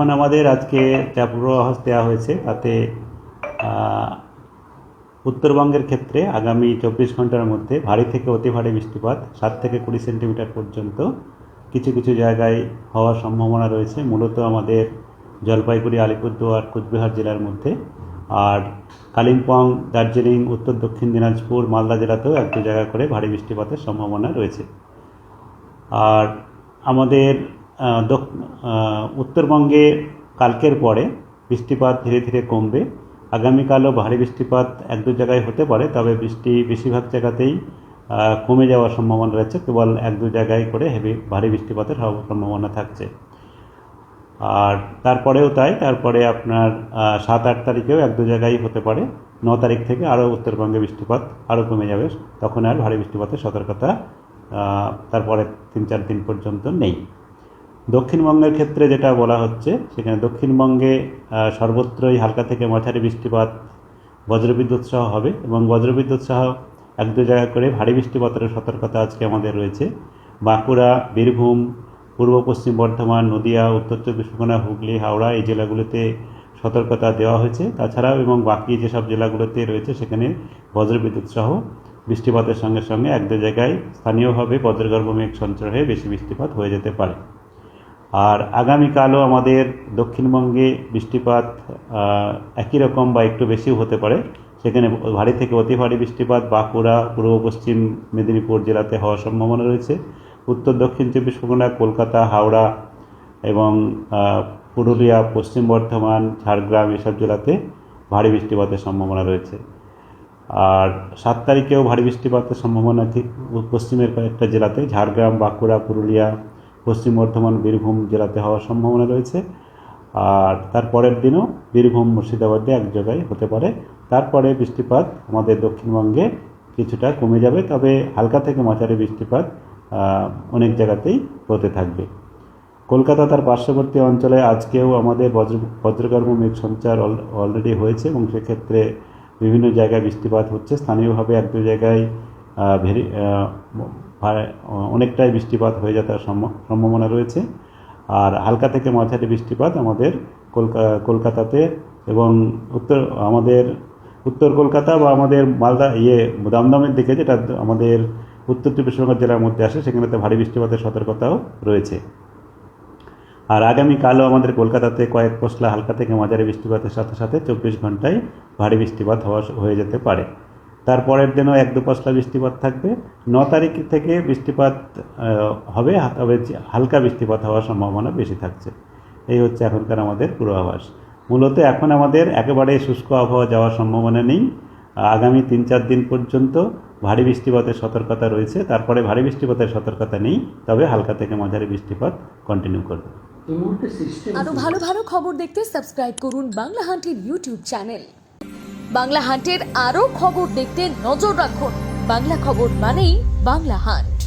এখন আমাদের আজকে যা পূর্বাভাস দেওয়া হয়েছে তাতে উত্তরবঙ্গের ক্ষেত্রে আগামী 24 ঘন্টার মধ্যে ভারী থেকে অতি ভারী বৃষ্টিপাত 7 থেকে 20 সেন্টিমিটার পর্যন্ত কিছু কিছু জায়গায় হওয়ার সম্ভাবনা রয়েছে। মূলত আমাদের জলপাইগুড়ি, আলিপুরদুয়ার, কোচবিহার জেলার মধ্যে, আর কালিম্পং, দার্জিলিং, উত্তর দক্ষিণ দিনাজপুর, মালদা জেলাতেও এক দু জায়গা করে ভারী বৃষ্টিপাতের সম্ভাবনা রয়েছে। আর আমাদের উত্তরবঙ্গে কালকের পরে বৃষ্টিপাত ধীরে ধীরে কমবে। আগামীকালও ভারী বৃষ্টিপাত এক দু জায়গায় হতে পারে, তবে বৃষ্টি বেশিরভাগ জায়গাতেই কমে যাওয়ার সম্ভাবনা রয়েছে। কেবল এক দু জায়গায় করে ভারী বৃষ্টিপাতের সম্ভাবনা থাকছে। আর তারপরেও তাই, তারপরে আপনার 7-8 তারিখেও এক দু জায়গায় হতে পারে। 9 তারিখ থেকে আরও উত্তরবঙ্গে বৃষ্টিপাত আরও কমে যাবে। তখন আর ভারী বৃষ্টিপাতের সতর্কতা তারপরে 3-4 দিন পর্যন্ত নেই। দক্ষিণবঙ্গের ক্ষেত্রে যেটা বলা হচ্ছে, সেখানে দক্ষিণবঙ্গে সর্বত্রই হালকা থেকে মাঝারি বৃষ্টিপাত, বজ্রবিদ্যুৎ সহ হবে, এবং বজ্রবিদ্যুৎ সহ এক দু জায়গা করে ভারী বৃষ্টিপাতের সতর্কতা আজকে আমাদের রয়েছে। বাঁকুড়া, বীরভূম, পূর্ব পশ্চিম বর্ধমান, নদিয়া, উত্তর চব্বিশ পরগনা, হুগলি, হাওড়া এই জেলাগুলোতে সতর্কতা দেওয়া হয়েছে। তাছাড়াও এবং বাকি যেসব জেলাগুলোতে রয়েছে সেখানে বজ্রবিদ্যুৎ সহ বৃষ্টিপাতের সঙ্গে সঙ্গে এক দু জায়গায় স্থানীয়ভাবে বজ্রগর্ভ মেঘ সঞ্চয় হয়ে বেশি বৃষ্টিপাত হয়ে যেতে পারে। আর আগামীকালও আমাদের দক্ষিণবঙ্গে বৃষ্টিপাত একই রকম বা একটু বেশিও হতে পারে। সেখানে ভারী থেকে অতি ভারী বৃষ্টিপাত বাঁকুড়া, পূর্ব পশ্চিম মেদিনীপুর জেলাতে হওয়ার সম্ভাবনা রয়েছে। উত্তর দক্ষিণ চব্বিশ পরগনা, কলকাতা, হাওড়া এবং পুরুলিয়া, পশ্চিম বর্ধমান, ঝাড়গ্রাম এসব জেলাতে ভারী বৃষ্টিপাতের সম্ভাবনা রয়েছে। আর 7 তারিখেও ভারী বৃষ্টিপাতের সম্ভাবনা ঠিক পশ্চিমের কয়েকটা জেলাতে, ঝাড়গ্রাম, বাঁকুড়া, পুরুলিয়া, পশ্চিম বর্ধমান, বীরভূম জেলাতে হওয়ার সম্ভাবনা রয়েছে। আর তারপরের দিনও বীরভূম, মুর্শিদাবাদে এক জায়গায় হতে পারে। তারপরে বৃষ্টিপাত আমাদের দক্ষিণবঙ্গে কিছুটা কমে যাবে, তবে হালকা থেকে মাঝারি বৃষ্টিপাত অনেক জায়গাতেই হতে থাকবে। কলকাতা তার পার্শ্ববর্তী অঞ্চলে আজকেও আমাদের বজ্রগর্ভ মেঘ সঞ্চার অলরেডি হয়েছে, এবং সেক্ষেত্রে বিভিন্ন জায়গায় বৃষ্টিপাত হচ্ছে। স্থানীয়ভাবে এক দু জায়গায় অনেকটাই বৃষ্টিপাত হয়ে যাওয়ার সম্ভাবনা রয়েছে। আর হালকা থেকে মাঝারি বৃষ্টিপাত আমাদের কলকাতাতে এবং আমাদের উত্তর কলকাতা বা আমাদের মালদা দমদমের দিকে, যেটা আমাদের উত্তর চব্বিশ পরগনা জেলার মধ্যে আসে, সেখানেতে ভারী বৃষ্টিপাতের সতর্কতাও রয়েছে। আর আগামীকালও আমাদের কলকাতাতে কয়েক পশলা হালকা থেকে মাঝারি বৃষ্টিপাতের সাথে সাথে 24 ঘন্টায় ভারী বৃষ্টিপাত হয়ে যেতে পারে। তারপরের দিনও এক দু পশলা বৃষ্টিপাত থাকবে। 9 তারিখ থেকে বৃষ্টিপাত হবে, তবে হালকা বৃষ্টিপাত হওয়ার সম্ভাবনা বেশি থাকছে। এই হচ্ছে এখনকার আমাদের পূর্বাভাস। মূলত এখন আমাদের একেবারে শুষ্ক আবহাওয়া যাওয়ার সম্ভাবনা নেই। আগামী 3-4 দিন পর্যন্ত ভারী বৃষ্টিপাতের সতর্কতা রয়েছে। তারপরে ভারী বৃষ্টিপাতের সতর্কতা নেই, তবে হালকা থেকে মাঝারি বৃষ্টিপাত কন্টিনিউ করবে। আরো ভালো ভালো খবর দেখতে সাবস্ক্রাইব করুন বাংলা হান্টের ইউটিউব চ্যানেল। বাংলা হান্টের আরো খবর দেখতে নজর রাখুন। বাংলা খবর মানেই বাংলা হান্ট।